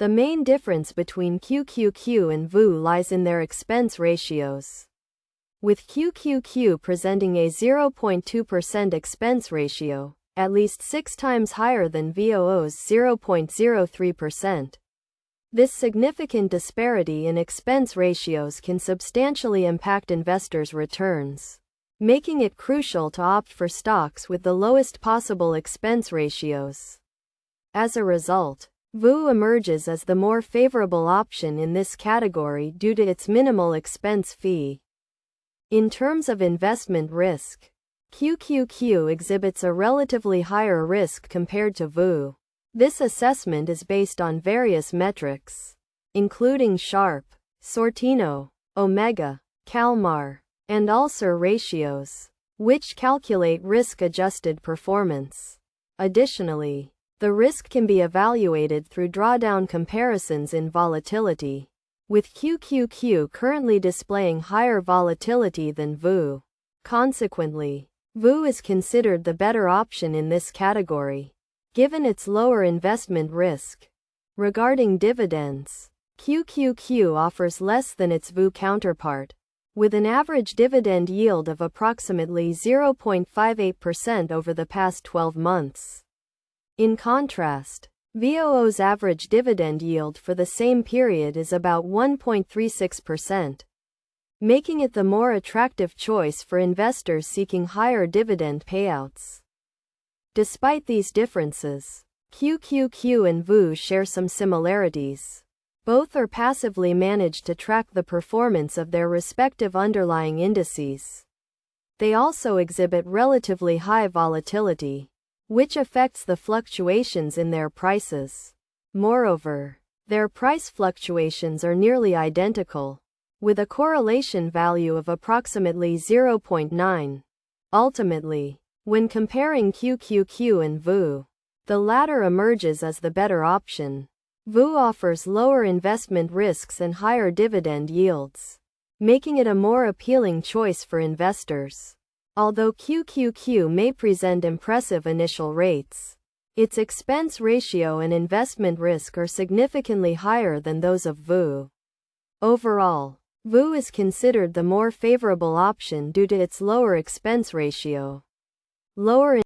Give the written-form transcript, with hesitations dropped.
The main difference between QQQ and VOO lies in their expense ratios, with QQQ presenting a 0.2% expense ratio, at least 6 times higher than VOO's 0.03%. This significant disparity in expense ratios can substantially impact investors' returns, making it crucial to opt for stocks with the lowest possible expense ratios. As a result, VOO emerges as the more favorable option in this category due to its minimal expense fee. In terms of investment risk, QQQ exhibits a relatively higher risk compared to VOO. This assessment is based on various metrics, including Sharpe, Sortino, Omega, Calmar, and Ulcer ratios, which calculate risk-adjusted performance. Additionally, the risk can be evaluated through drawdown comparisons in volatility, with QQQ currently displaying higher volatility than VOO. Consequently, VOO is considered the better option in this category, given its lower investment risk. Regarding dividends, QQQ offers less than its VOO counterpart, with an average dividend yield of approximately 0.58% over the past 12 months. In contrast, VOO's average dividend yield for the same period is about 1.36%, making it the more attractive choice for investors seeking higher dividend payouts. Despite these differences, QQQ and VOO share some similarities. Both are passively managed to track the performance of their respective underlying indices. They also exhibit relatively high volatility, which affects the fluctuations in their prices. Moreover, their price fluctuations are nearly identical, with a correlation value of approximately 0.9. Ultimately, when comparing QQQ and VOO, the latter emerges as the better option. VOO offers lower investment risks and higher dividend yields, making it a more appealing choice for investors. Although QQQ may present impressive initial rates, its expense ratio and investment risk are significantly higher than those of VOO. Overall, VOO is considered the more favorable option due to its lower expense ratio, lower